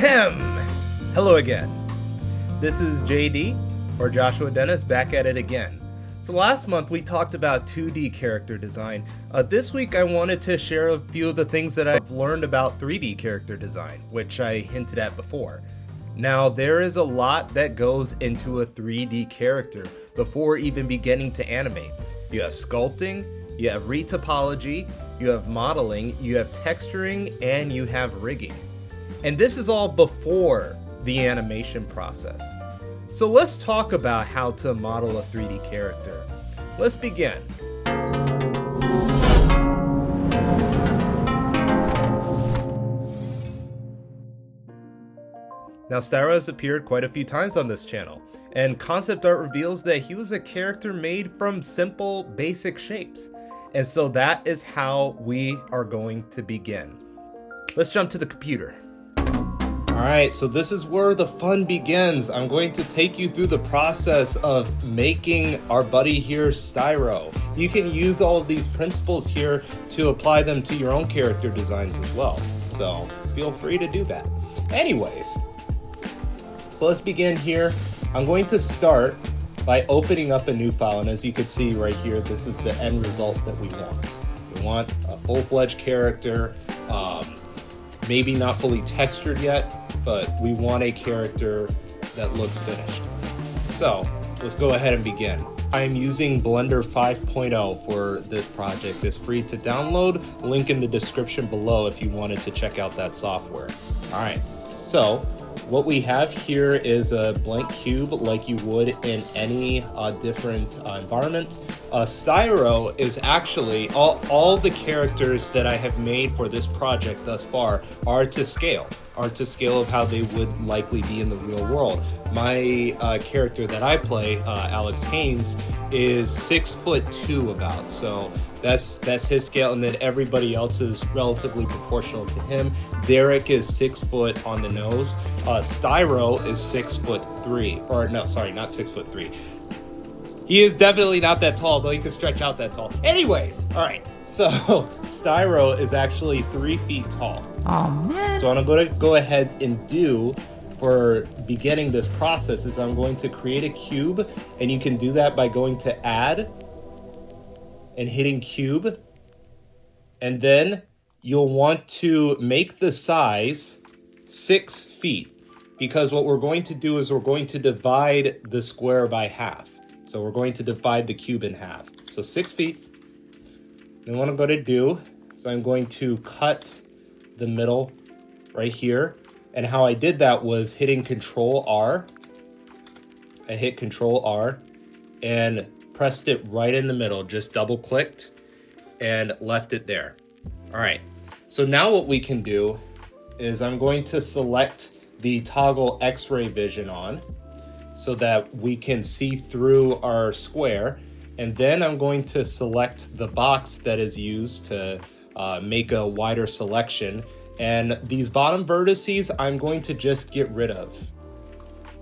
Ahem! Hello again. This is JD, or Joshua Dennis, back at it again. So last month we talked about 2D character design. This week I wanted to share a few of the things that I've learned about 3D character design, which I hinted at before. Now there is a lot that goes into a 3D character before even beginning to animate. You have sculpting, you have retopology, you have modeling, you have texturing, and you have rigging. And this is all before the animation process. So let's talk about how to model a 3D character. Let's begin. Now Styro has appeared quite a few times on this channel, and concept art reveals that he was a character made from simple, basic shapes. And so that is how we are going to begin. Let's jump to the computer. Alright, so this is where the fun begins. I'm going to take you through the process of making our buddy here, Styro. You can use all of these principles here to apply them to your own character designs as well. So feel free to do that. Anyways, so let's begin here. I'm going to start by opening up a new file, and as you can see right here, this is the end result that we want. We want a full-fledged character, maybe not fully textured yet, but we want a character that looks finished. So let's go ahead and begin. I am using Blender 5.0 for this project. It's free to download. Link in the description below if you wanted to check out that software. All right, so what we have here is a blank cube like you would in any different environment. Styro is actually, all the characters that I have made for this project thus far are to scale of how they would likely be in the real world. My character that I play, Alex Haynes, is 6'2" about, so that's his scale, and then everybody else is relatively proportional to him. Derek is 6 foot on the nose. Styro is 6'3", or no, sorry, not 6'3". He is definitely not that tall, though he can stretch out that tall. Anyways, all right, so Styro is actually 3 feet tall. Oh man. So what I'm going to go ahead and do for beginning this process is I'm going to create a cube, and you can do that by going to add and hitting cube, and then you'll want to make the size 6 feet, because what we're going to do is we're going to divide the square by half. So we're going to divide the cube in half. So 6 feet. Then what I'm going to do is I'm going to cut the middle right here. And how I did that was hitting Control R. I hit Control R and pressed it right in the middle. Just double clicked and left it there. All right. So now what we can do is I'm going to select the toggle X-ray vision on, so that we can see through our square. And then I'm going to select the box that is used to make a wider selection. And these bottom vertices, I'm going to just get rid of.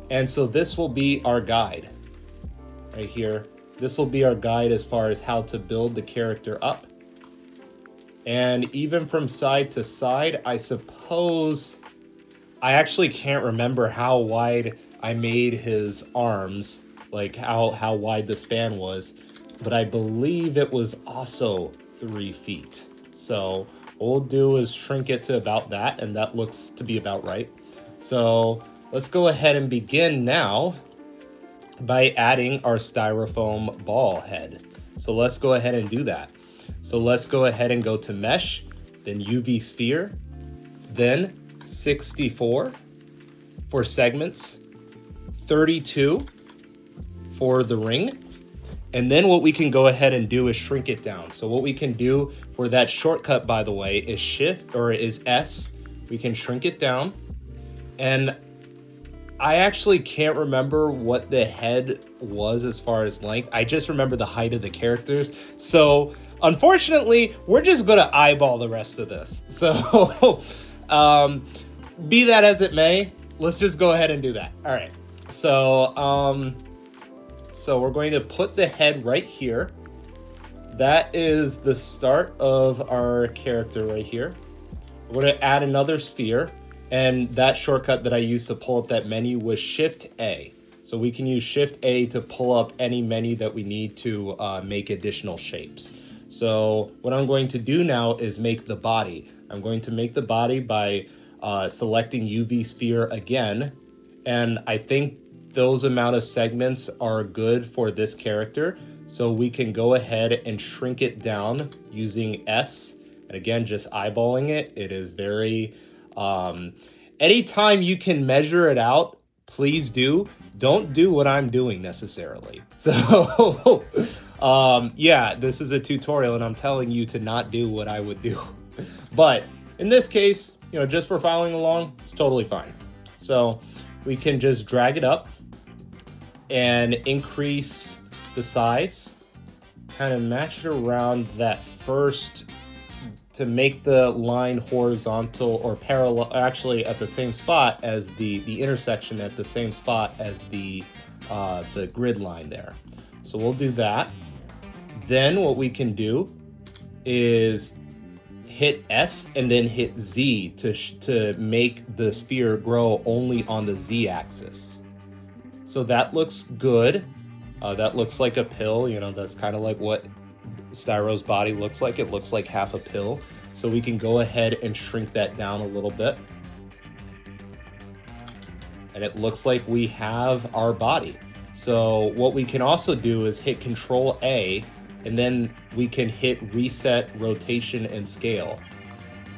And so this will be our guide right here. This will be our guide as far as how to build the character up. And even from side to side, I suppose, I actually can't remember how wide I made his arms, like how wide the span was, but I believe it was also 3 feet. So what we'll do is shrink it to about that, and that looks to be about right. So let's go ahead and begin now by adding our styrofoam ball head. So let's go ahead and do that. So let's go ahead and go to mesh, then UV sphere, then 64 for segments, 32 for the ring. And then what we can go ahead and do is shrink it down. So what we can do for that shortcut, by the way, is shift, or is S. We can shrink it down. And I actually can't remember what the head was as far as length. I just remember the height of the characters. So unfortunately, we're just gonna eyeball the rest of this. So be that as it may, let's just go ahead and do that. All right. So we're going to put the head right here. That is the start of our character right here. We're going to add another sphere, And that shortcut that I used to pull up that menu was Shift A. So we can use Shift A to pull up any menu that we need to make additional shapes. So what I'm going to do now is make the body. I'm going to make the body by selecting UV sphere again. And I think those amount of segments are good for this character. So we can go ahead and shrink it down using S. And again, just eyeballing it. It is very... anytime you can measure it out, please do. Don't do what I'm doing necessarily. So, yeah, this is a tutorial and I'm telling you to not do what I would do. But in this case, you know, just for following along, it's totally fine. So we can just drag it up and increase the size, kind of match it around that first to make the line horizontal or parallel, actually at the same spot as the intersection at the same spot as the grid line there. So we'll do that. Then what we can do is hit S and then hit Z to make the sphere grow only on the Z axis. So that looks good. That looks like a pill, you know, that's kind of like what Styro's body looks like. It looks like half a pill. So we can go ahead and shrink that down a little bit. And it looks like we have our body. So what we can also do is hit Control A, and then we can hit Reset Rotation and Scale.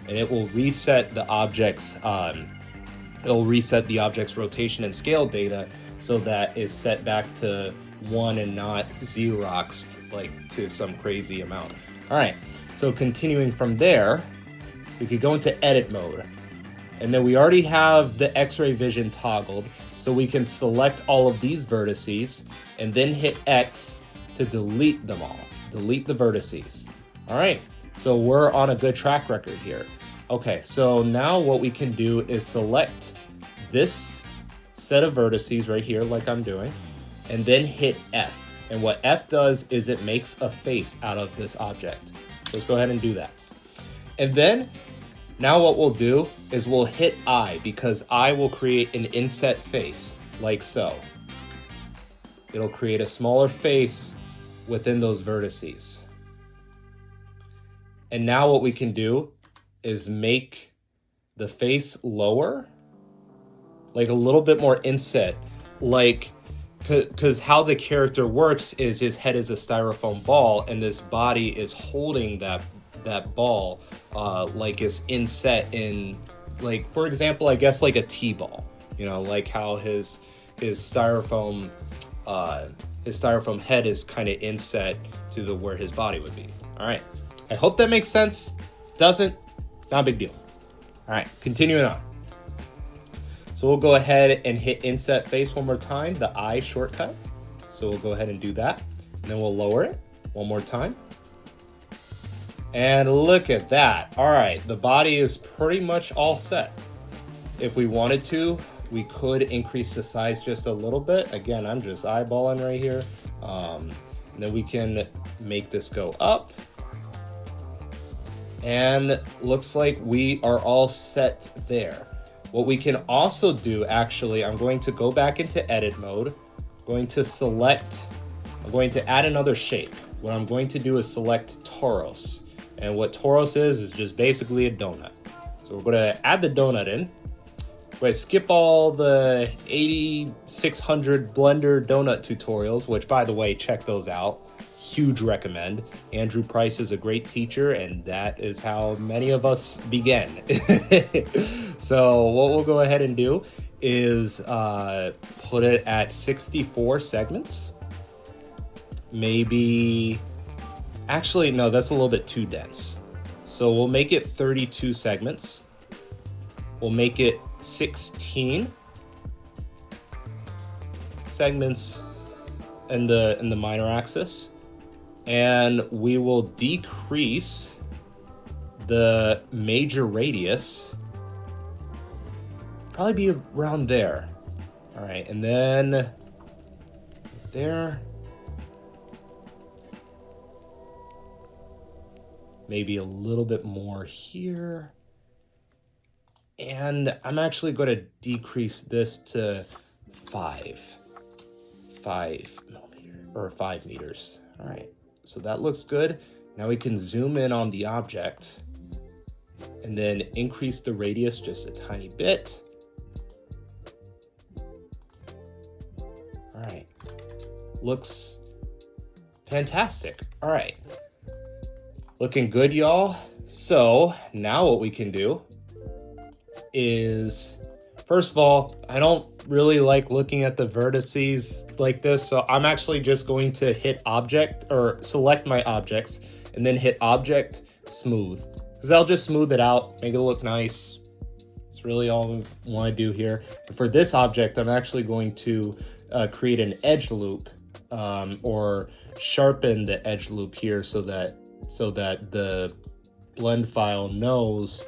And it will reset the object's rotation and scale data so that it's set back to 1 and not Xeroxed like to some crazy amount. All right, so continuing from there, we could go into edit mode. And then we already have the X-ray vision toggled, so we can select all of these vertices and then hit X to delete them all, delete the vertices. All right, so we're on a good track record here. Okay, so now what we can do is select this set of vertices right here, like I'm doing, and then hit F. And what F does is it makes a face out of this object. So let's go ahead and do that. And then now what we'll do is we'll hit I, because I will create an inset face like so. It'll create a smaller face within those vertices. And now what we can do is make the face lower, like a little bit more inset, like, because how the character works is his head is a styrofoam ball and this body is holding that ball like it's inset in, like, for example, I guess like a T-ball, you know, like how his styrofoam head is kind of inset to where his body would be. All right, I hope that makes sense. Doesn't, not a big deal. All right, continuing on. So we'll go ahead and hit inset face one more time, the I shortcut. So we'll go ahead and do that. And then we'll lower it one more time. And look at that. All right, the body is pretty much all set. If we wanted to, we could increase the size just a little bit. Again, I'm just eyeballing right here. And then we can make this go up. And looks like we are all set there. What we can also do, actually, I'm going to go back into edit mode. I'm going to add another shape. What I'm going to do is select Toros. And what Toros is just basically a donut. So we're going to add the donut in. We're going to skip all the 8600 Blender donut tutorials, which, by the way, check those out. Huge recommend. Andrew Price is a great teacher, and that is how many of us begin. So what we'll go ahead and do is put it at 64 segments. Maybe, actually, no, that's a little bit too dense. So we'll make it 32 segments. We'll make it 16 segments in the minor axis. And we will decrease the major radius, probably be around there. All right, and then there, maybe a little bit more here. And I'm actually going to decrease this to 5 millimeter or 5 meters. All right, so that looks good. Now we can zoom in on the object and then increase the radius just a tiny bit. All right, looks fantastic. All right, looking good, y'all. So now what we can do is, first of all, I don't really like looking at the vertices like this, so I'm actually just going to hit object or select my objects and then hit object smooth, because I'll just smooth it out, make it look nice. It's really all we want to do here. And for this object, I'm actually going to create an edge loop, or sharpen the edge loop here so that the blend file knows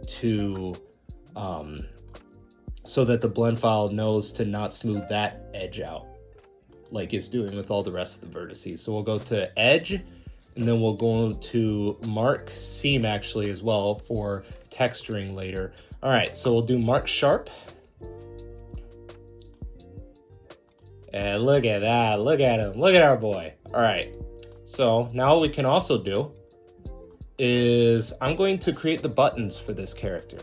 to not smooth that edge out like it's doing with all the rest of the vertices. So we'll go to edge, and then we'll go to mark seam actually as well for texturing later. All right, so we'll do mark sharp. And look at that, look at him, look at our boy. All right, so now what we can also do is I'm going to create the buttons for this character.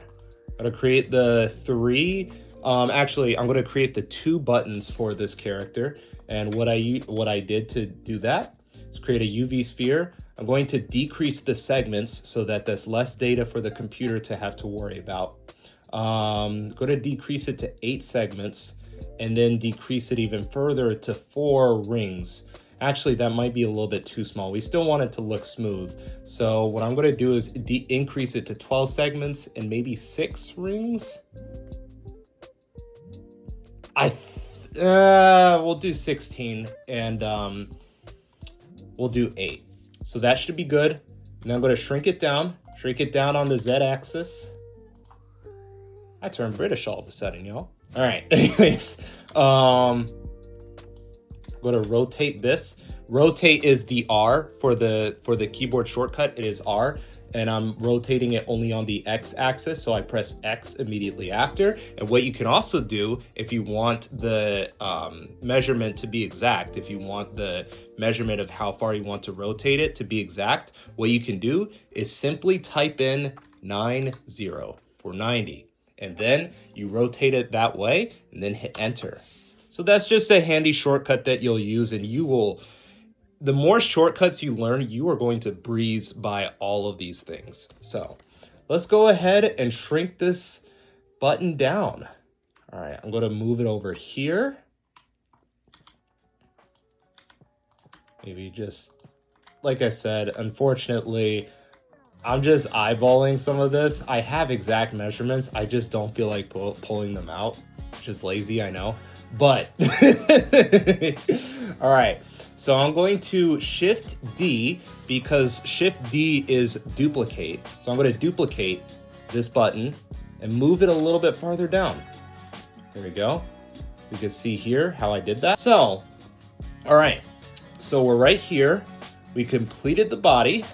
I'm going to create the actually I'm going to create the 2 buttons for this character. And what I did to do that is create a UV sphere. I'm going to decrease the segments so that there's less data for the computer to have to worry about. I'm going to decrease it to 8 segments and then decrease it even further to 4 rings. Actually, that might be a little bit too small. We still want it to look smooth. So what I'm going to do is increase it to 12 segments and maybe 6 rings. We'll do 16 and we'll do 8. So that should be good. And I'm going to shrink it down on the Z axis. I turned British all of a sudden, y'all. All right, anyways, I'm going to rotate this. Rotate is the R for the keyboard shortcut. It is R, and I'm rotating it only on the X axis, so I press X immediately after. And what you can also do, if you want the measurement to be exact, if you want the measurement of how far you want to rotate it to be exact, what you can do is simply type in 90 for 90. And then you rotate it that way and then hit enter. So that's just a handy shortcut that you'll use, and the more shortcuts you learn, you are going to breeze by all of these things. So let's go ahead and shrink this button down. All right, I'm going to move it over here. Maybe just, like I said, unfortunately, I'm just eyeballing some of this. I have exact measurements. I just don't feel like pulling them out. Just lazy, I know. But, all right. So I'm going to Shift D because Shift D is duplicate. So I'm going to duplicate this button and move it a little bit farther down. There we go. You can see here how I did that. So, all right. So we're right here. We completed the body.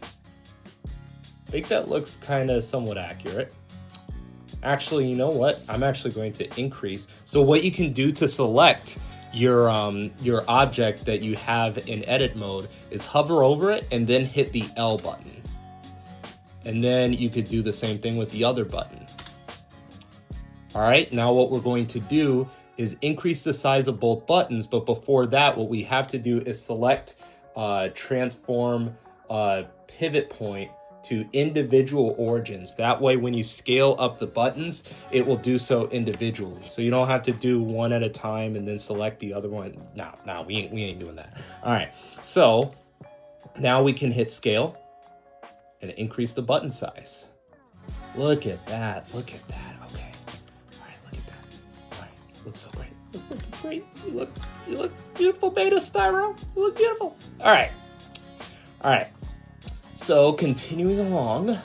I think that looks kind of somewhat accurate. Actually, you know what? I'm actually going to increase. So what you can do to select your object that you have in edit mode is hover over it and then hit the L button. And then you could do the same thing with the other button. All right, now what we're going to do is increase the size of both buttons, but before that, what we have to do is select transform pivot point to individual origins. That way, when you scale up the buttons, it will do so individually. So you don't have to do one at a time and then select the other one. No, we ain't doing that. All right, so now we can hit scale and increase the button size. Look at that, okay. All right, look at that. All right, looks so great. Looks looking great. You look beautiful, Beta Styro. You look beautiful. All right. So continuing along.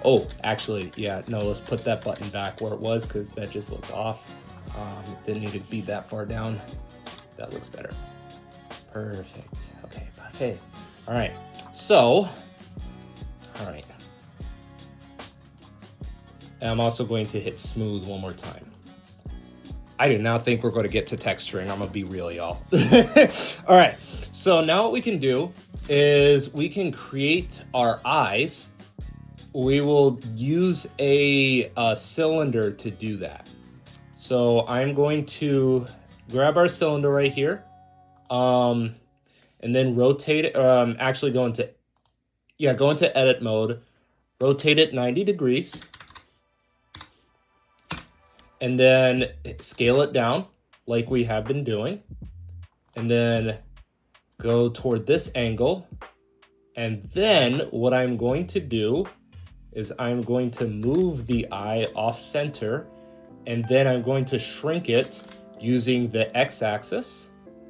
Oh, actually, yeah, no, let's put that button back where it was because that just looked off. Didn't need to be that far down. That looks better. Perfect. Okay, perfect. All right. So, all right. And I'm also going to hit smooth one more time. I do not think we're going to get to texturing. I'm going to be real, y'all. All right. So now what we can do is we can create our eyes. We will use a cylinder to do that. So I'm going to grab our cylinder right here, and then rotate it. Actually go into edit mode, rotate it 90 degrees, and then scale it down like we have been doing, and then go toward this angle. And then what I'm going to do is I'm going to move the eye off center, and then I'm going to shrink it using the x-axis,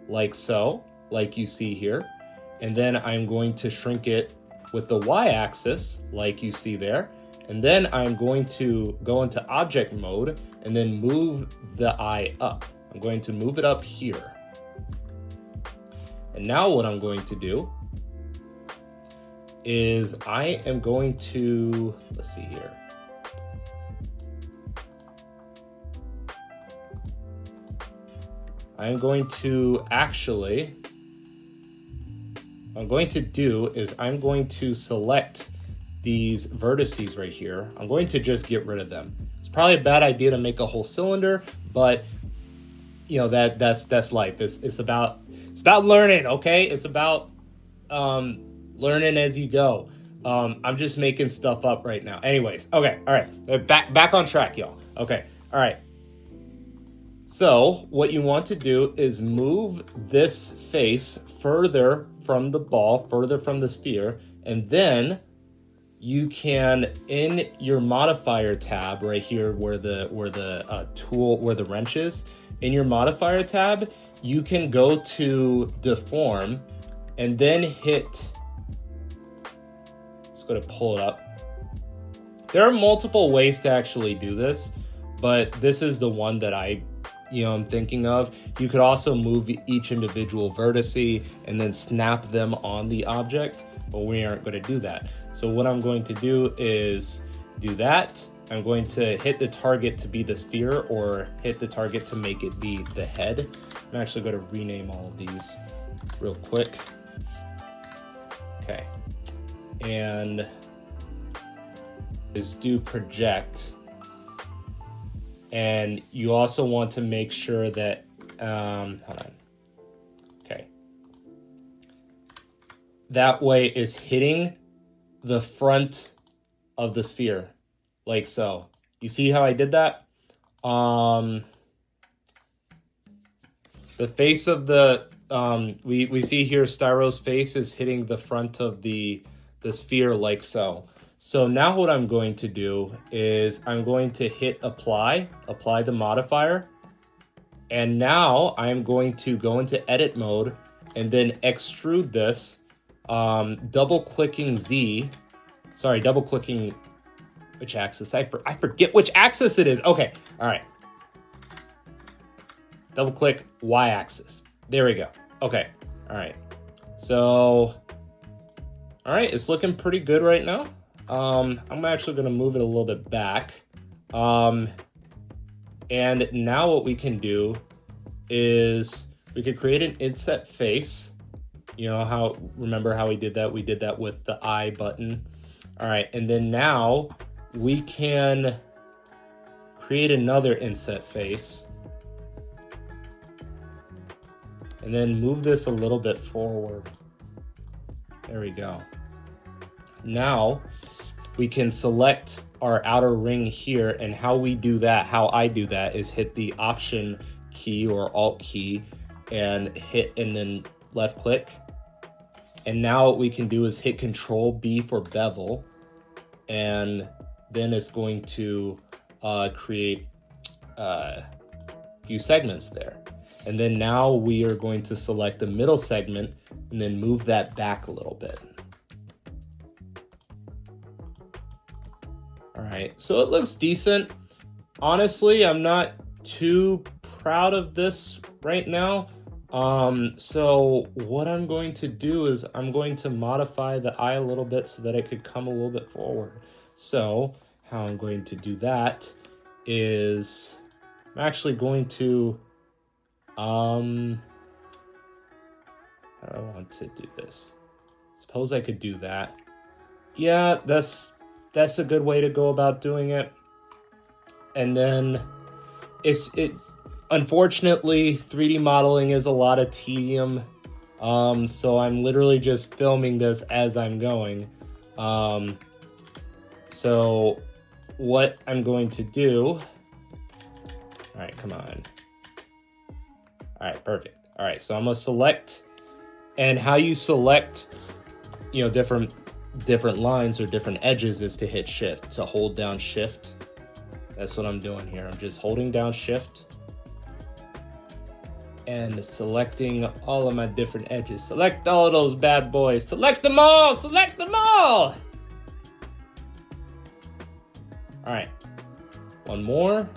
like so, like you see here. And then I'm going to shrink it with the y-axis, like you see there. And then I'm going to go into object mode and then move the eye up. I'm going to move it up here. And now what I'm going to do is I am going to, let's see here. I'm going to select these vertices right here. I'm going to just get rid of them. It's probably a bad idea to make a whole cylinder, but you know, that's life. It's about learning, okay? It's about learning as you go. I'm just making stuff up right now. Anyways, okay, all right. Back on track, y'all. Okay, all right. So what you want to do is move this face further from the ball, further from the sphere, and then you can, in your modifier tab right here where the wrench is, in your modifier tab, you can go to deform and then hit, let's go to pull it up. There are multiple ways to actually do this, but this is the one that I'm thinking of. You could also move each individual vertice and then snap them on the object, but we aren't going to do that. So what I'm going to do is do that. I'm going to hit the target to be the sphere, or hit the target to make it be the head. I'm actually going to rename all of these real quick. Okay. And is do project. And you also want to make sure that, hold on. Okay. That way is hitting the front of the sphere, like so. You see how I did that? The face of the, we see here Styro's face is hitting the front of the sphere, like so. So now what I'm going to do is I'm going to hit apply the modifier. And now I'm going to go into edit mode and then extrude this, double clicking which axis? I forget which axis it is. Okay, all right. Double click Y axis. There we go. Okay, all right. So, all right, it's looking pretty good right now. I'm actually going to move it a little bit back. And now what we can do is we could create an inset face. Remember how we did that? We did that with the I button. All right, and then now we can create another inset face. And then move this a little bit forward. There we go. Now we can select our outer ring here, and how I do that is hit the Option key or Alt key and then left click. And now what we can do is hit Control B for bevel, and then it's going to create a few segments there. And then now we are going to select the middle segment and then move that back a little bit. All right, so it looks decent. Honestly, I'm not too proud of this right now. So what I'm going to do is I'm going to modify the eye a little bit so that it could come a little bit forward. So how I'm going to do that is I'm actually going to, how do I want to do this? Suppose I could do that. Yeah, that's a good way to go about doing it. And then unfortunately 3D modeling is a lot of tedium. So I'm literally just filming this as I'm going. So what I'm going to do, all right, come on. All right, perfect. All right, so I'm gonna select, and how you select, you know, different lines or different edges is to hit shift, to hold down shift. That's what I'm doing here. I'm just holding down shift and selecting all of my different edges. Select all of those bad boys. Select them all, select them all. All right, one more.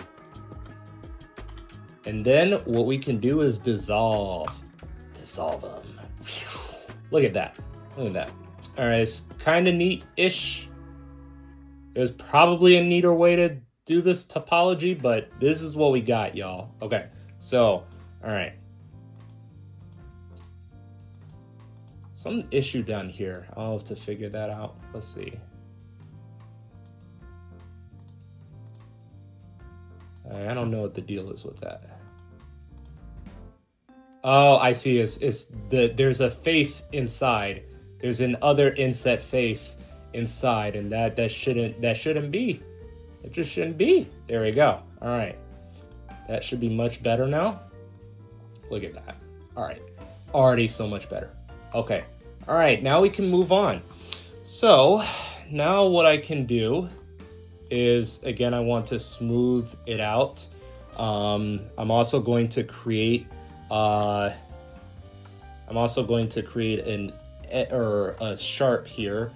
And then what we can do is dissolve them. Look at that, look at that. All right, it's kind of neat-ish. There's probably a neater way to do this topology, but this is what we got, y'all. Okay, so, all right. Some issue down here. I'll have to figure that out. Let's see. I don't know what the deal is with that. Oh, I see. There's a face inside. There's an other inset face inside, and that shouldn't be. It just shouldn't be. There we go. All right. That should be much better now. Look at that. All right. Already so much better. Okay. All right. Now we can move on. So now what I can do is, again, I want to smooth it out. I'm also going to create a sharp here,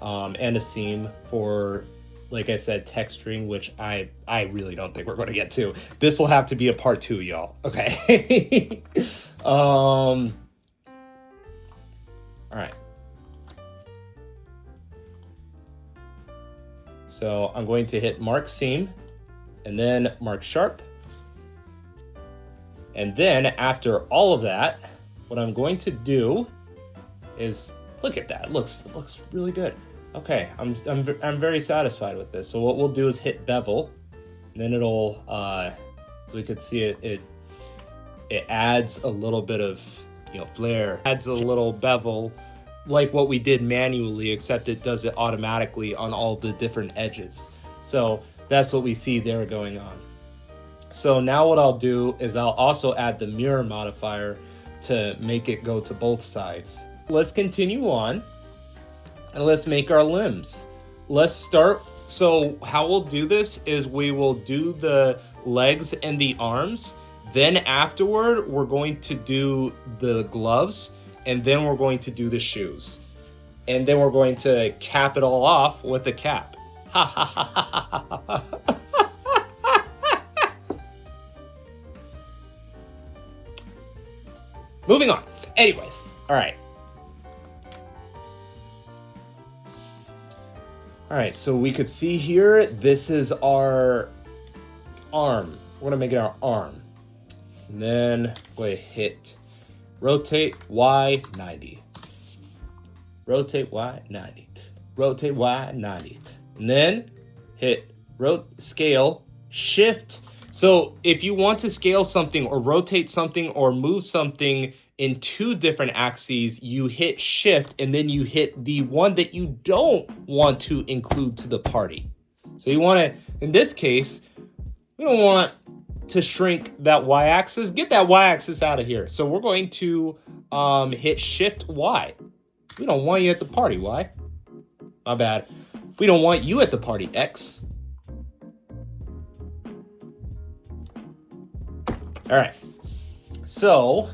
and a seam for, like I said, texturing, which I really don't think we're going to get to. This will have to be a part 2, y'all. Okay. All right. So I'm going to hit mark seam and then mark sharp. And then after all of that, what I'm going to do is, look at that. It looks really good. Okay, I'm very satisfied with this. So what we'll do is hit bevel, and then it'll, so we could see it adds a little bit of, you know, flair. Adds a little bevel, like what we did manually, except it does it automatically on all the different edges. So that's what we see there going on. So now what I'll do is I'll also add the mirror modifier to make it go to both sides. Let's continue on and let's make our limbs. Let's start. So how we'll do this is we will do the legs and the arms. Then afterward, we're going to do the gloves, and then we're going to do the shoes. And then we're going to cap it all off with a cap. Ha ha ha ha ha ha. Moving on. Anyways, all right. All right, so we could see here, this is our arm. We're gonna make it our arm. And then go ahead, hit rotate Y 90. Rotate Y 90. Rotate Y 90. And then hit scale, shift. So if you want to scale something or rotate something or move something in 2 different axes, you hit shift and then you hit the one that you don't want to include to the party. So you want to, in this case, we don't want to shrink that y-axis. Get that y-axis out of here. So we're going to hit shift Y. We don't want you at the party, Y. My bad. We don't want you at the party, X. All right, so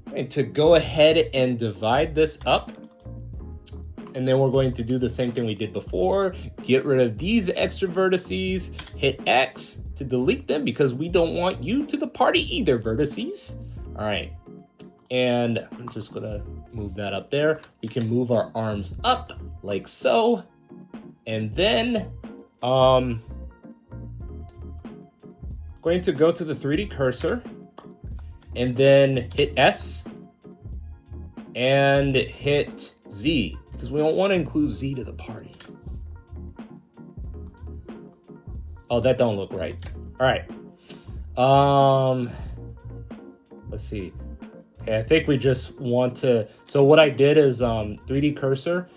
I'm going to go ahead and divide this up, and then we're going to do the same thing we did before. Get rid of these extra vertices, hit X to delete them because we don't want you to the party either, vertices. All right, and I'm just gonna move that up there. We can move our arms up like so, And then going to go to the 3D cursor and then hit S and hit Z, because we don't want to include Z to the party. Oh, that don't look right. All right. Let's see. Okay, I think we just want to, so what I did is 3D cursor,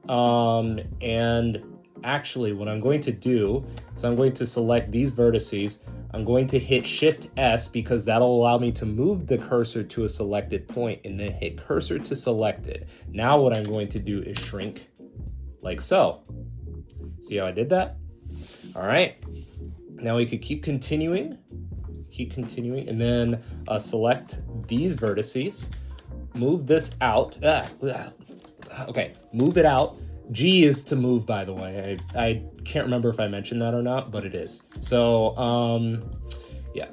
and actually what I'm going to do is I'm going to select these vertices. I'm going to hit Shift S because that'll allow me to move the cursor to a selected point, and then hit cursor to selected. Now what I'm going to do is shrink like so. See how I did that? All right. Now we could keep continuing, and then select these vertices, move this out. Okay, move it out. G is to move, by the way. I can't remember if I mentioned that or not, but it is. So, yeah.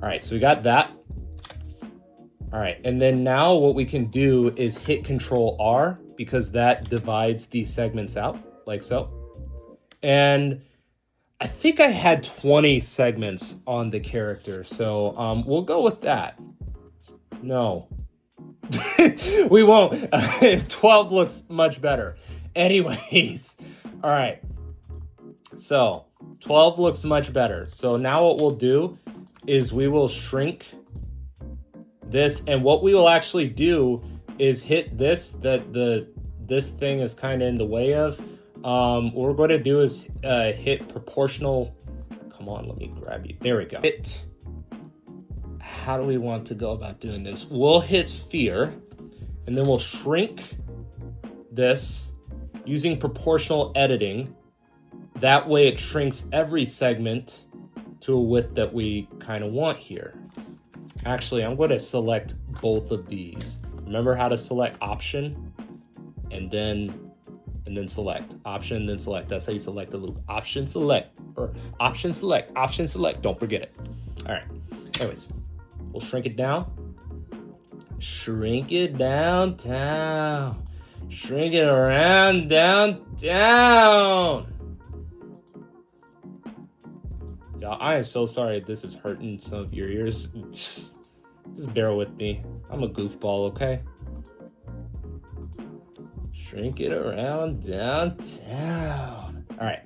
All right, so we got that. All right, and then now what we can do is hit Control R, because that divides these segments out, like so. And I think I had 20 segments on the character, so we'll go with that. No. We won't. 12 looks much better. Anyways, all right. So 12 looks much better. So now what we'll do is we will shrink this, and what we will actually do is hit this this thing is kind of in the way of. What we're going to do is hit proportional. Come on, let me grab you. There we go. Hit. How do we want to go about doing this? We'll hit sphere, and then we'll shrink this using proportional editing. That way it shrinks every segment to a width that we kind of want here. Actually, I'm going to select both of these. Remember how to select Option and then select Option, then select. That's how you select the loop. Option select, or Option select, Option select. Don't forget it. All right. Anyways, we'll shrink it down. Shrink it downtown. Shrink it around downtown. Y'all, I am so sorry if this is hurting some of your ears. Just bear with me. I'm a goofball, okay? Shrink it around downtown. All right.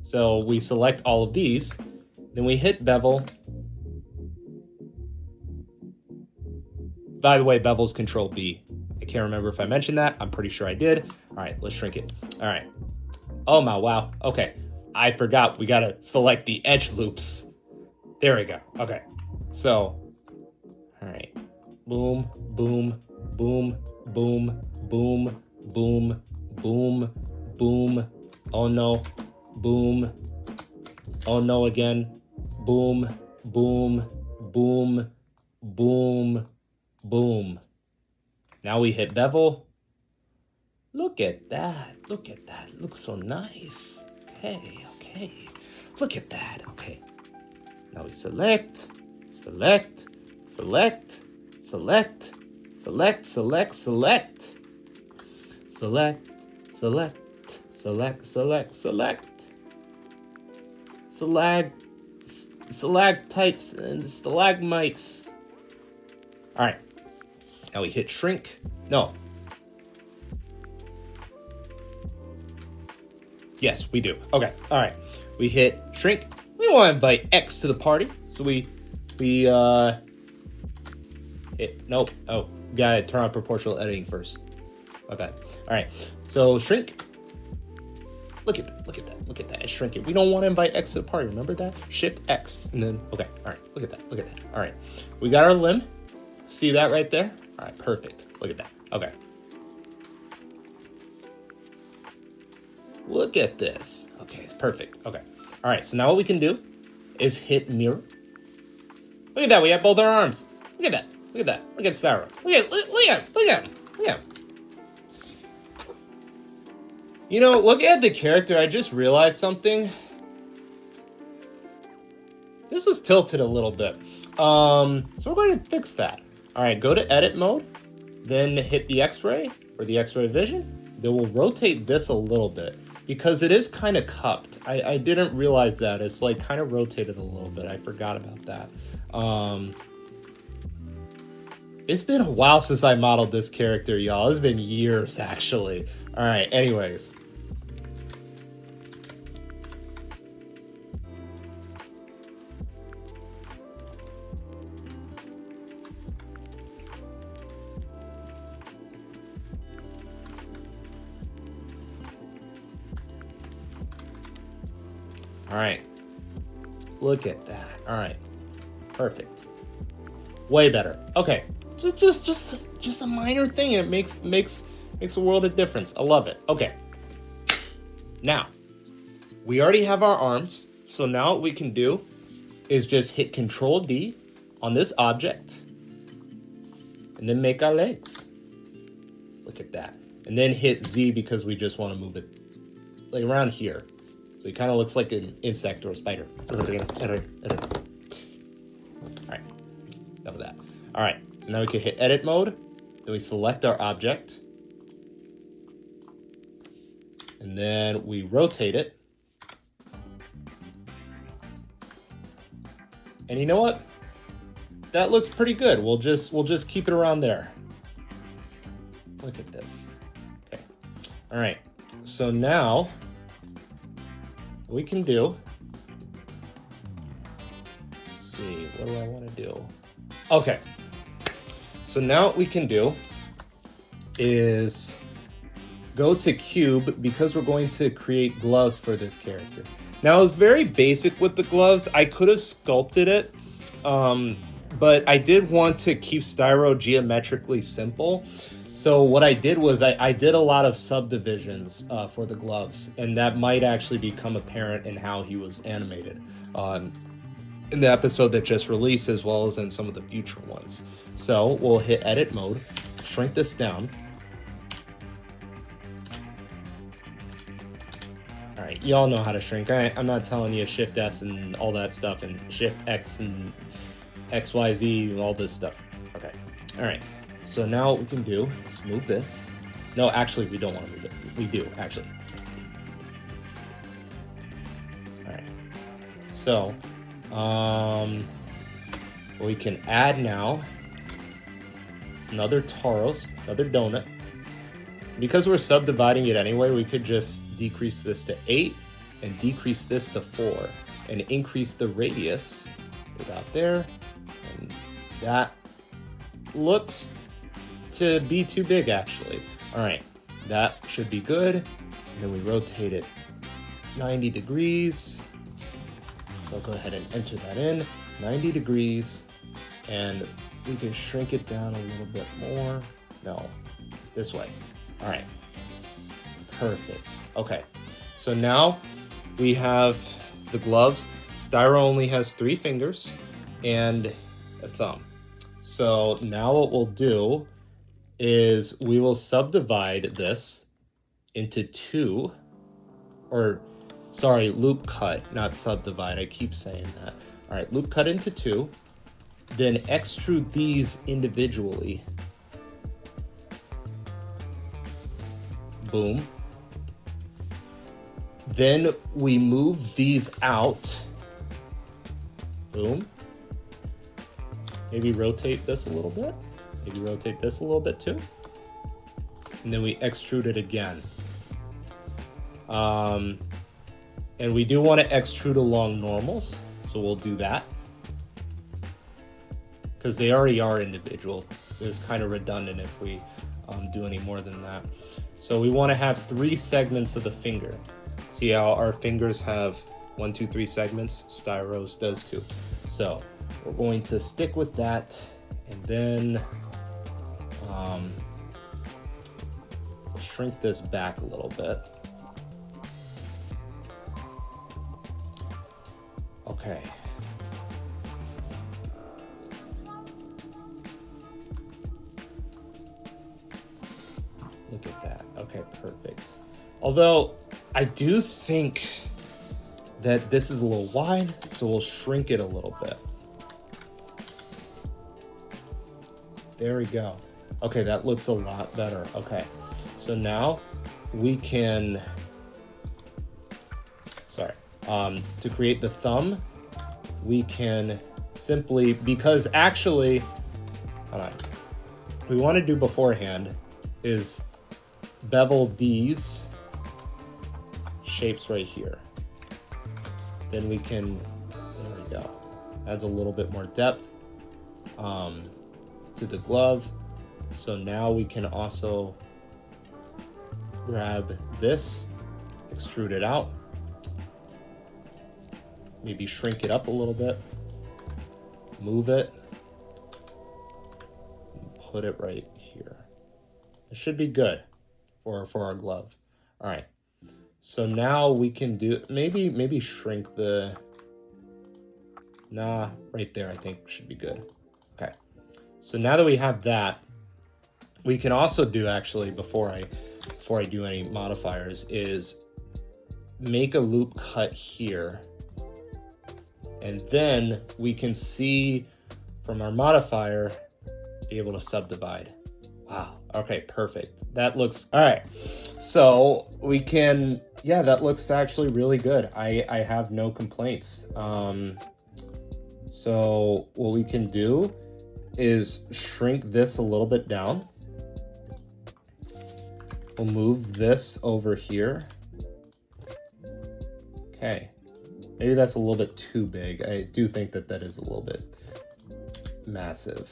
So we select all of these. Then we hit bevel. By the way, bevel's Control B. I can't remember if I mentioned that. I'm pretty sure I did. All right, let's shrink it. All right. Oh my, wow. Okay. I forgot. We got to select the edge loops. There we go. Okay. So, all right. Boom, boom, boom, boom, boom, boom, boom, boom. Oh no. Boom. Oh no again. Boom, boom, boom, boom, boom. Now we hit bevel. Look at that. Look at that. It looks so nice. Okay, okay. Look at that. Okay. Now we select, select, select, select, select, select, select, select, select, select, select, select, stalactites and stalagmites. All right. Now we hit shrink. No. Yes, we do. Okay. All right. We hit shrink. We want to invite X to the party. So we hit, nope. Oh, gotta turn on proportional editing first. My bad. All right. So shrink. Look at that. Look at that. Look at that. It's shrinking. We don't want to invite X to the party. Remember that? Shift X. And then, okay. All right. Look at that. Look at that. All right. We got our limb. See that right there? All right. Perfect. Look at that. Okay. Look at this. Okay. It's perfect. Okay. All right. So now what we can do is hit mirror. Look at that. We have both our arms. Look at that. Look at that. Look at Starro. Look at him. Look at him. Look at him. You know, looking at the character, I just realized something. This was tilted a little bit. So we're going to fix that. All right, go to edit mode, then hit the X-ray or the X-ray vision, Then we'll rotate this a little bit because it is kind of cupped. I didn't realize that. It's like kind of rotated a little bit. I forgot about that. It's been a while since I modeled this character, y'all. It's been years, actually. All right, anyways. All right, look at that. All right, perfect. Way better. Okay, just a minor thing. It makes a world of difference. I love it. Okay, now we already have our arms, so now what we can do is just hit Control D on this object, and then make our legs. Look at that, and then hit Z because we just want to move it like around here. So it kind of looks like an insect or a spider. All right, enough of that. All right, so now we can hit edit mode. Then we select our object. And then we rotate it. And you know what? That looks pretty good. We'll just keep it around there. Look at this. Okay. All right. So now we can do, let's see, what do I want to do? Okay, so now what we can do is go to cube because we're going to create gloves for this character. Now, it was very basic with the gloves. I could have sculpted it, but I did want to keep styro geometrically simple. So what I did was I did a lot of subdivisions for the gloves, and that might actually become apparent in how he was animated in the episode that just released, as well as in some of the future ones. So we'll hit edit mode, shrink this down. All right, y'all know how to shrink. I'm not telling you Shift S and all that stuff, and Shift X and XYZ and all this stuff. Okay, all right. So now what we can do is move this. No, actually, we don't want to move it. We do, actually. All right. So, we can add now another Taros, another donut. Because we're subdividing it anyway, we could just decrease this to 8 and decrease this to 4 and increase the radius to about there. And that looks to be too big, actually. All right, that should be good. And then we rotate it 90 degrees. So I'll go ahead and enter that in, 90 degrees. And we can shrink it down a little bit more. No, this way. All right, perfect. Okay, so now we have the gloves. Styro only has 3 fingers and a thumb. So now what we'll do is we will subdivide this into 2, or sorry, loop cut, not subdivide. I keep saying that. All right, loop cut into 2, then extrude these individually. Boom. Then we move these out. Boom. Maybe rotate this a little bit. Maybe rotate this a little bit too. And then we extrude it again. And we do want to extrude along normals, so we'll do that. Because they already are individual. It's kind of redundant if we do any more than that. So we want to have 3 segments of the finger. See how our fingers have 1, 2, 3 segments? Styros does too. So we're going to stick with that, and then shrink this back a little bit. Okay. Look at that. Okay, perfect. Although I do think that this is a little wide, so we'll shrink it a little bit. There we go. Okay, that looks a lot better. Okay, so now we can, to create the thumb, we can simply, because actually, hold on, what we want to do beforehand is bevel these shapes right here. Then we can, there we go. Adds a little bit more depth to the glove. So now we can also grab this, extrude it out, maybe shrink it up a little bit, move it, and put it right here. It should be good for our glove. All right. So now we can do, maybe shrink the, right there I think should be good. Okay. So now that we have that, we can also do, actually, before I do any modifiers, is make a loop cut here. And then we can see from our modifier, be able to subdivide. Wow. Okay, perfect. That looks, all right. So we can, yeah, that looks actually really good. I have no complaints. So what we can do is shrink this a little bit down. We'll move this over here. Okay. Maybe that's a little bit too big. I do think that that is a little bit massive.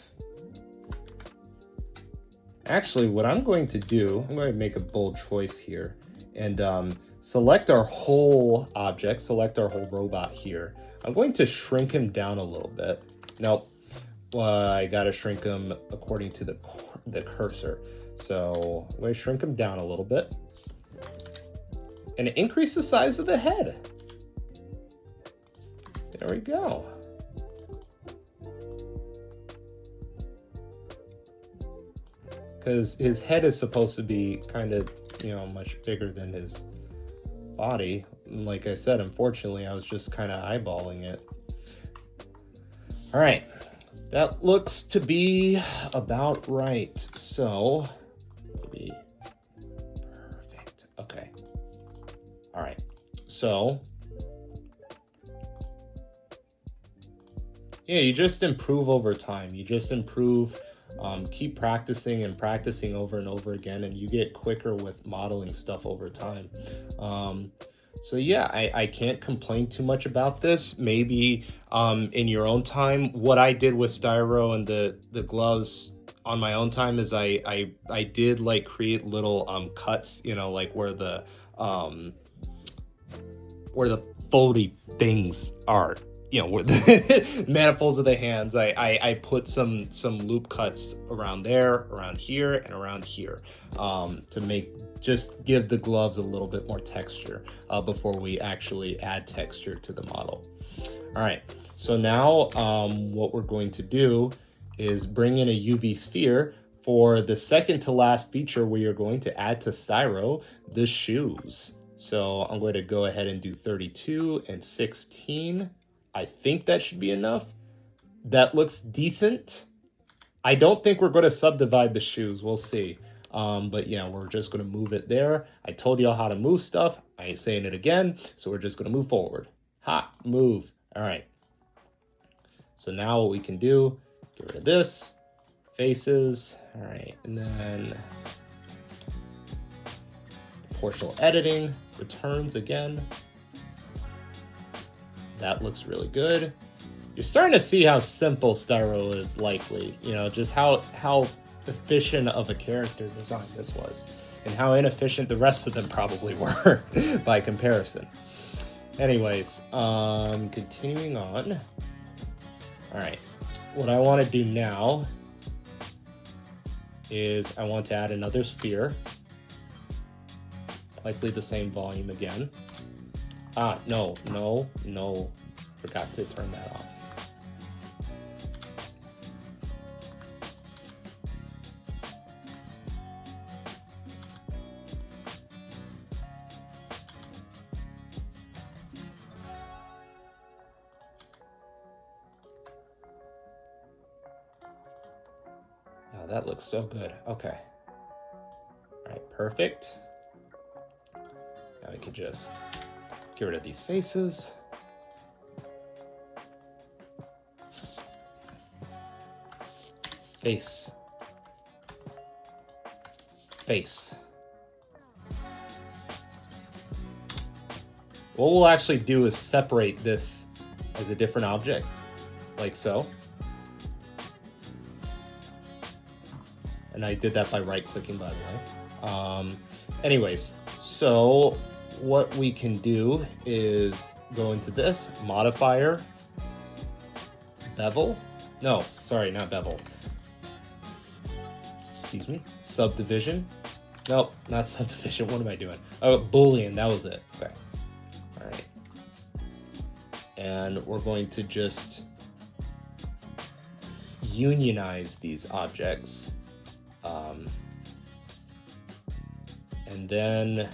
Actually, what I'm going to do, I'm going to make a bold choice here and select our whole object, select our whole robot here. I'm going to shrink him down a little bit. Nope, I got to shrink him according to the cursor. So I'm going to shrink him down a little bit and increase the size of the head. There we go. Because his head is supposed to be kind of, much bigger than his body. And like I said, unfortunately, I was just kind of eyeballing it. All right, that looks to be about right. So, maybe perfect. Okay. All right. So, yeah, you just improve over time. You just improve. Keep practicing and practicing over and over again, and you get quicker with modeling stuff over time. So yeah, I can't complain too much about this. Maybe in your own time, what I did with styro and the gloves on my own time is I did like create little cuts, like where the foldy things are. With the manifolds of the hands, I put some loop cuts around there, around here, and around here to just give the gloves a little bit more texture before we actually add texture to the model. All right, so now what we're going to do is bring in a UV sphere for the second to last feature we are going to add to styro, the shoes. So I'm going to go ahead and do 32 and 16. I think that should be enough. That looks decent. I don't think we're going to subdivide the shoes. We'll see. But yeah, we're just going to move it there. I told y'all how to move stuff. I ain't saying it again. So we're just going to move forward. Move. All right. So now what we can do, get rid of this. Faces. All right. And then proportional editing. Returns again. That looks really good. You're starting to see how simple styro is likely, just how efficient of a character design this was and how inefficient the rest of them probably were by comparison. Anyways, continuing on. All right, what I want to do now is I want to add another sphere, likely the same volume again. No. Forgot to turn that off. Oh, that looks so good. Okay. All right, perfect. Now we can just get rid of these faces. Face. Face. What we'll actually do is separate this as a different object, like so. And I did that by right-clicking, by the way. Anyways, so what we can do is go into this, modifier, bevel. No, sorry, not bevel. Excuse me, subdivision. Nope, not subdivision. What am I doing? Oh, Boolean, that was it. Okay. All right. And we're going to just unionize these objects. And then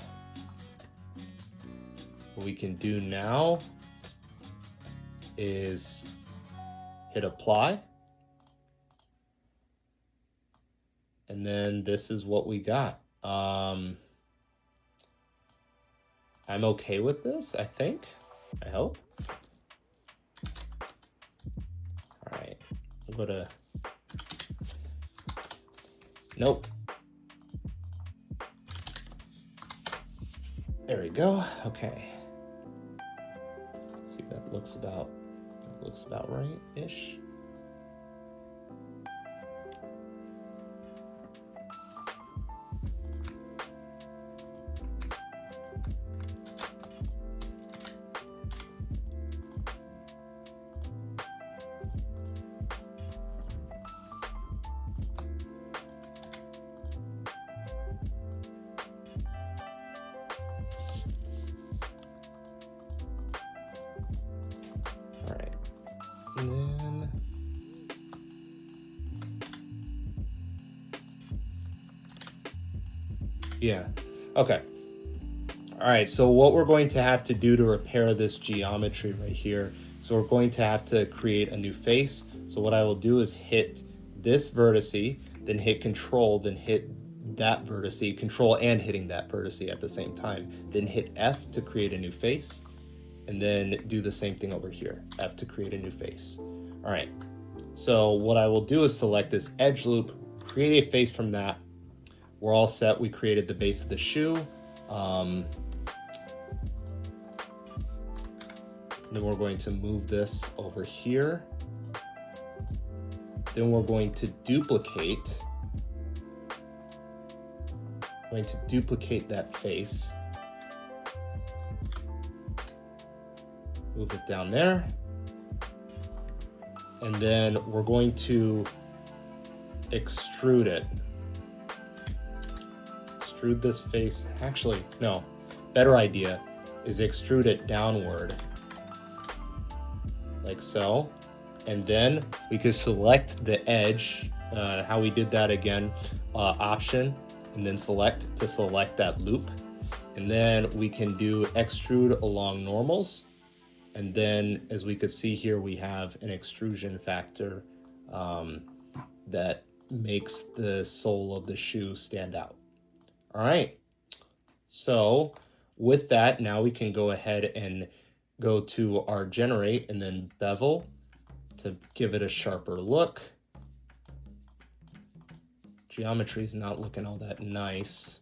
what we can do now is hit apply. And then this is what we got. I'm okay with this, I think. I hope. All right, we'll go to, nope. There we go. Okay. See, that looks about right-ish. All right. And then yeah. Okay. All right, so what we're going to have to do to repair this geometry right here, so we're going to have to create a new face. So what I will do is hit this vertice, then hit control, then hit that vertice, control and hitting that vertice at the same time, then hit F to create a new face, and then do the same thing over here, F to create a new face. All right, so what I will do is select this edge loop, create a face from that. We're all set. We created the base of the shoe. Then we're going to move this over here. Then we're going to duplicate. That face. Move it down there. And then we're going to extrude it. Extrude this face. Actually, no. Better idea is extrude it downward. Like so. And then we could select the edge, how we did that again, option, and then select that loop. And then we can do extrude along normals. And then as we could see here, we have an extrusion factor that makes the sole of the shoe stand out. All right. So with that, now we can go ahead and go to our generate and then bevel to give it a sharper look. Geometry is not looking all that nice,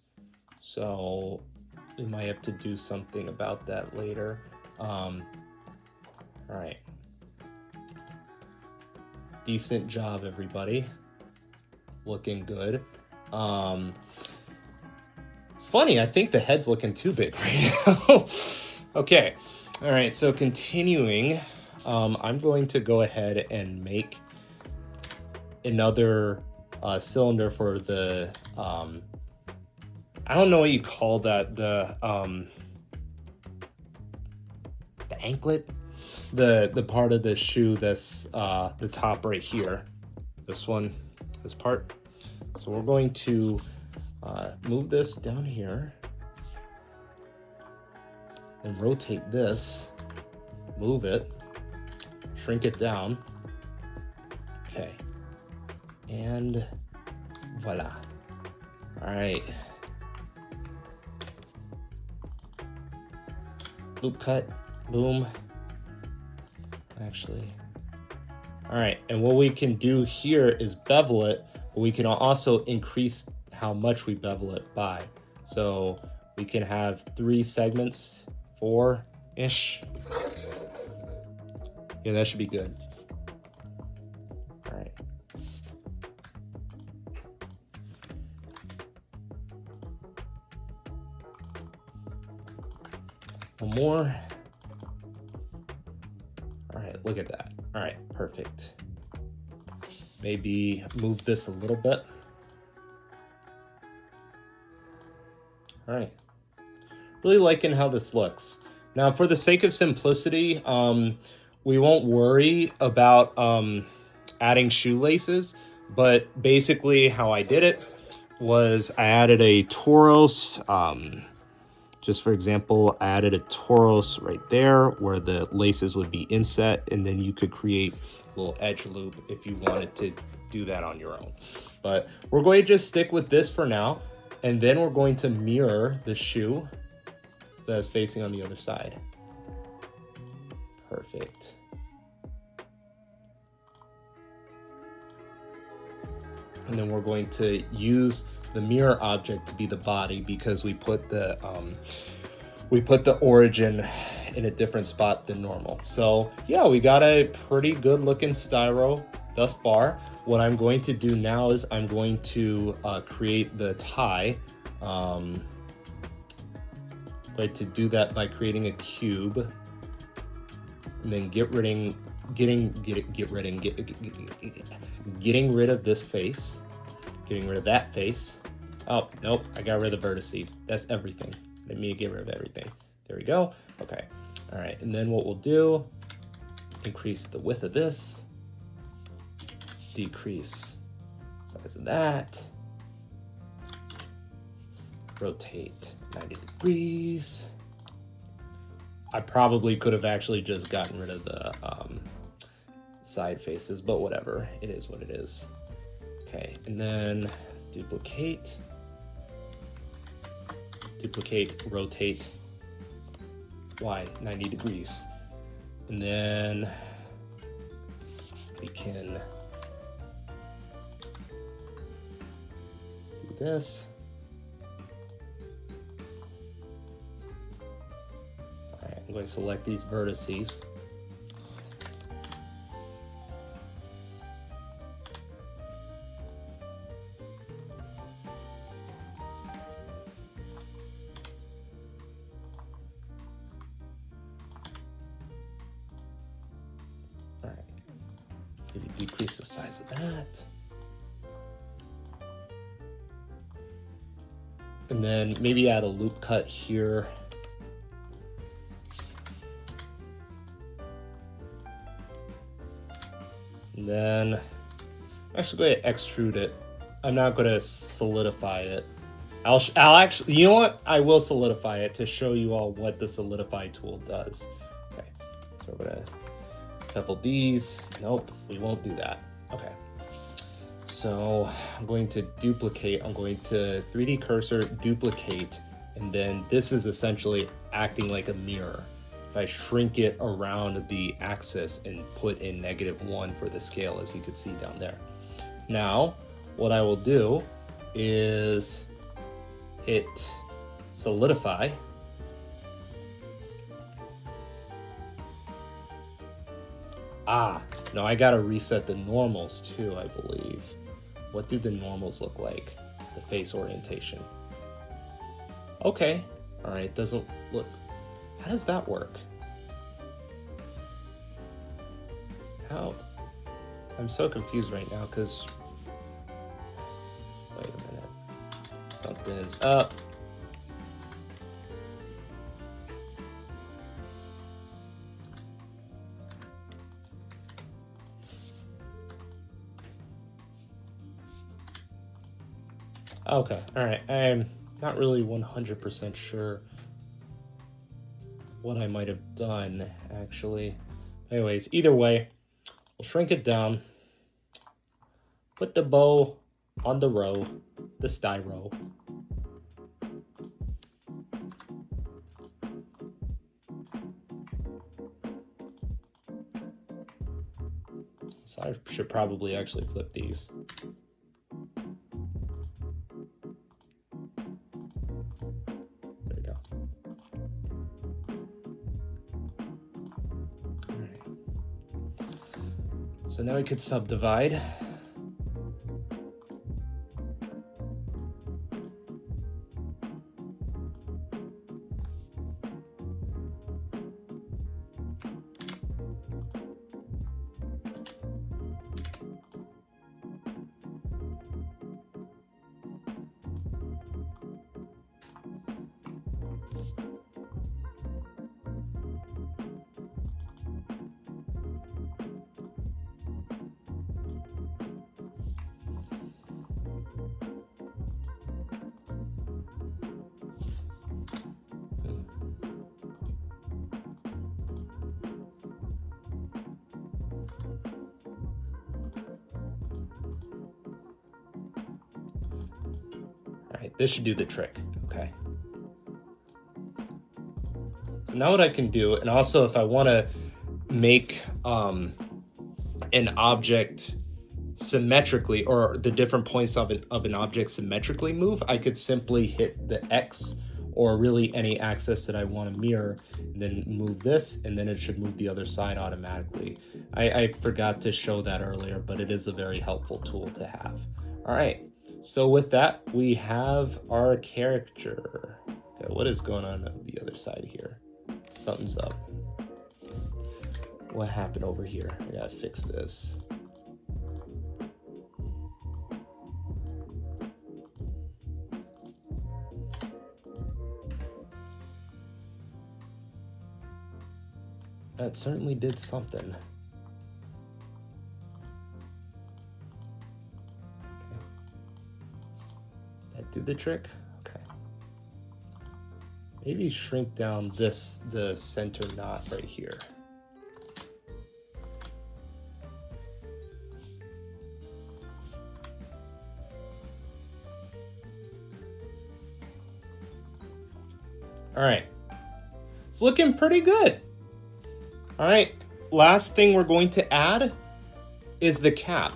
so we might have to do something about that later. All right. Decent job, everybody. Looking good. It's funny, I think the head's looking too big right now. Okay. All right, so continuing, I'm going to go ahead and make another cylinder for the, I don't know what you call that, the anklet, the part of the shoe that's the top right here, this one, this part. So we're going to move this down here and rotate this, move it, shrink it down. Okay, and voila. All right. loop cut, boom. Actually, all right, and what we can do here is bevel it, but we can also increase how much we bevel it by. So we can have 3 segments, 4-ish. Yeah, that should be good. All right. One more. All right, look at that. All right, perfect. Maybe move this a little bit. All right. Really liking how this looks. Now, for the sake of simplicity, we won't worry about adding shoelaces, but basically how I did it was I added a Toros. Just for example, I added a Toros right there where the laces would be inset, and then you could create a little edge loop if you wanted to do that on your own. But we're going to just stick with this for now, and then we're going to mirror the shoe that's facing on the other side. Perfect. And then we're going to use the mirror object to be the body because we put the origin in a different spot than normal. So yeah, we got a pretty good looking styro thus far. What I'm going to do now is I'm going to create the tie. I'm going to do that by creating a cube and then getting rid of this face, getting rid of that face. Oh, nope, I got rid of the vertices. That's everything. Let me get rid of everything. There we go. Okay. All right. And then what we'll do, increase the width of this, decrease size of that, rotate 90 degrees. I probably could have actually just gotten rid of the side faces, but whatever. It is what it is. Okay. And then duplicate, rotate Y 90 degrees. And then we can do this. All right, I'm going to select these vertices. Maybe decrease the size of that. And then maybe add a loop cut here. And then I'm actually going to extrude it. I'm not going to solidify it. I'll actually, you know what? I will solidify it to show you all what the solidify tool does. Okay, so we're going to bevel these. Nope, we won't do that. Okay, so I'm going to duplicate. I'm going to 3D cursor, duplicate, and then this is essentially acting like a mirror. If I shrink it around the axis and put in -1 for the scale, as you can see down there. Now, what I will do is hit solidify. Ah, no, I gotta reset the normals too, I believe. What do the normals look like? The face orientation. Okay, all right, doesn't look, how does that work? How? I'm so confused right now because, wait a minute, something's up. Okay, all right. I'm not really 100% sure what I might have done, actually. Anyways, either way, we'll shrink it down, put the bow on the row, the styro. So I should probably actually flip these. There we go. All right. So now we could subdivide. All right, this should do the trick, okay. So now what I can do, and also if I want to make an object symmetrically, or the different points of an object symmetrically move, I could simply hit the X, or really any axis that I want to mirror, and then move this, and then it should move the other side automatically. I forgot to show that earlier, but it is a very helpful tool to have. All right, so with that, we have our character. Okay, what is going on the other side here? Something's up. What happened over here? I gotta fix this. That certainly did something. Okay. That do the trick? Okay. Maybe shrink down the center knot right here. All right. It's looking pretty good. All right, last thing we're going to add is the cap.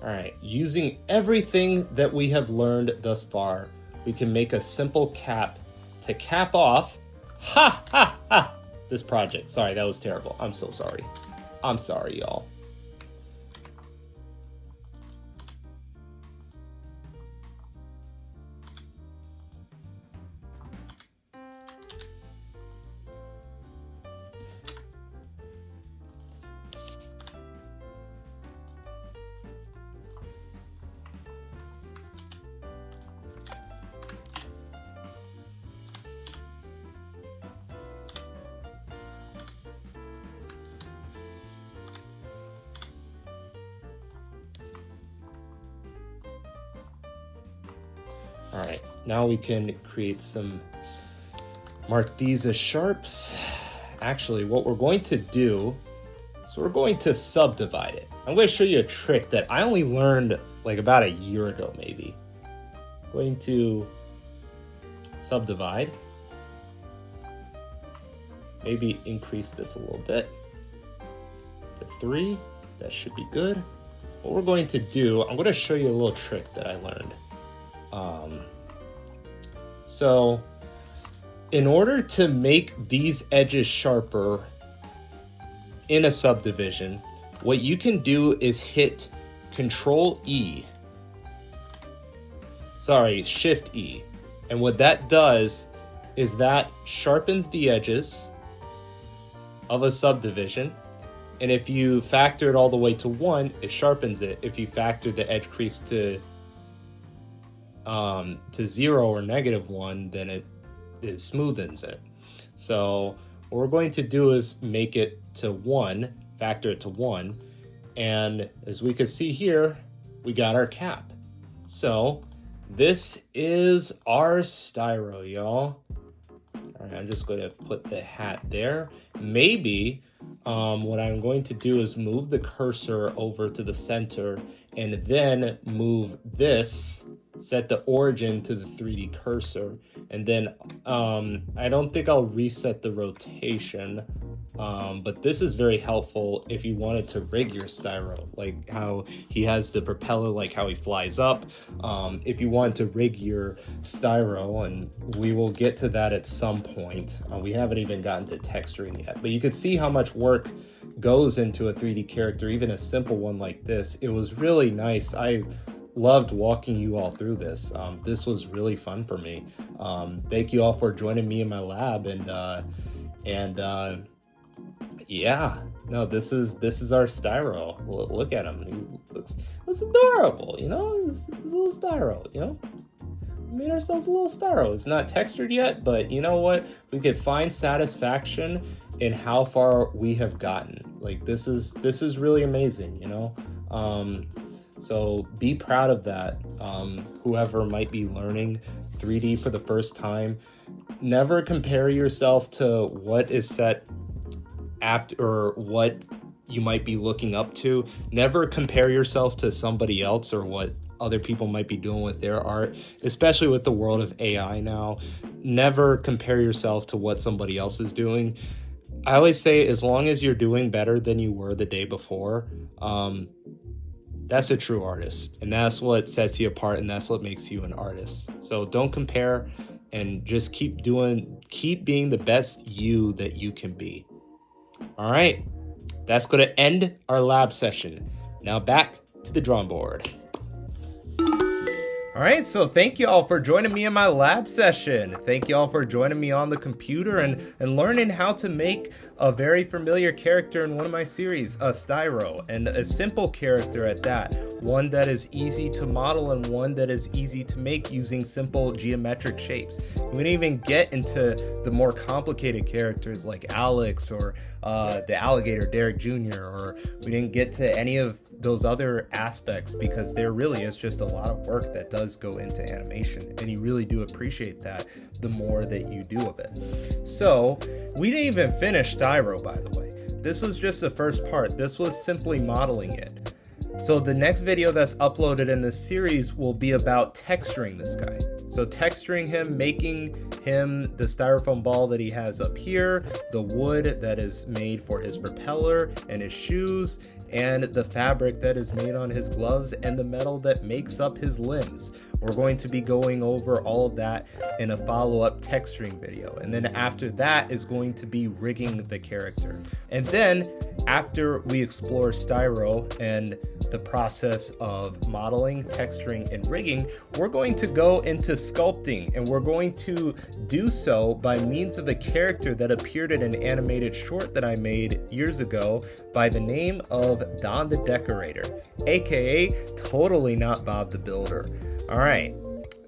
All right, using everything that we have learned thus far, we can make a simple cap to cap off, this project. Sorry, that was terrible. I'm so sorry. I'm sorry, y'all. All right, now we can create some, mark these as sharps. Actually, what we're going to do is we're going to subdivide it. I'm going to show you a trick that I only learned like about a year ago, maybe. I'm going to subdivide. Maybe increase this a little bit to 3. That should be good. What we're going to do, I'm going to show you a little trick that I learned. So in order to make these edges sharper in a subdivision, what you can do is hit Control E. Sorry, Shift E. And what that does is that sharpens the edges of a subdivision. And if you factor it all the way to 1, it sharpens it. If you factor the edge crease to 0 or -1, then it smoothens it. So what we're going to do is make it to 1, factor it to 1, and as we can see here, we got our cap. So this is our styro, y'all. All right, I'm just going to put the hat there. Maybe what I'm going to do is move the cursor over to the center and then move this set the origin to the 3D cursor, and then I don't think I'll reset the rotation, but this is very helpful if you wanted to rig your styro, like how he has the propeller, like how he flies up. If you want to rig your styro, and we will get to that at some point, we haven't even gotten to texturing yet, but you can see how much work goes into a 3D character, even a simple one like this. It was really nice. I loved walking you all through this. This was really fun for me. Thank you all for joining me in my lab, and yeah, no, this is our styro. Look at him. He looks adorable, you know. This little styro, you know. We made ourselves a little styro. It's not textured yet, but you know what? We could find satisfaction in how far we have gotten. Like this is really amazing, you know. So be proud of that. Whoever might be learning 3D for the first time, never compare yourself to what is set after, or what you might be looking up to. Never compare yourself to somebody else or what other people might be doing with their art, especially with the world of AI now. Never compare yourself to what somebody else is doing. I always say, as long as you're doing better than you were the day before, that's a true artist, and that's what sets you apart, and that's what makes you an artist. So don't compare, and just keep being the best you that you can be. All right, that's going to end our lab session. Now back to the drawing board. All right, so thank you all for joining me in my lab session. Thank you all for joining me on the computer and learning how to make a very familiar character in one of my series, a styro, and a simple character at that. One that is easy to model and one that is easy to make using simple geometric shapes. We didn't even get into the more complicated characters like Alex or the alligator Derek Jr., or we didn't get to any of those other aspects, because there really is just a lot of work that does go into animation, and you really do appreciate that the more that you do of it. So we didn't even finish styro, by the way. This was just the first part. This was simply modeling it. So the next video that's uploaded in this series will be about texturing this guy. So texturing him, making him the styrofoam ball that he has up here, the wood that is made for his propeller and his shoes, and the fabric that is made on his gloves, and the metal that makes up his limbs. We're going to be going over all of that in a follow-up texturing video. And then after that is going to be rigging the character. And then after we explore styro and the process of modeling, texturing, and rigging, we're going to go into sculpting, and we're going to do so by means of a character that appeared in an animated short that I made years ago by the name of Don the Decorator, aka totally not Bob the Builder. All right.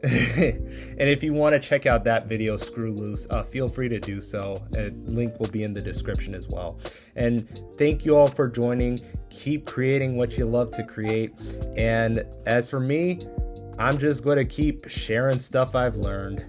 And if you want to check out that video, Screw Loose, feel free to do so. A link will be in the description as well. And thank you all for joining. Keep creating what you love to create. And as for me, I'm just going to keep sharing stuff I've learned.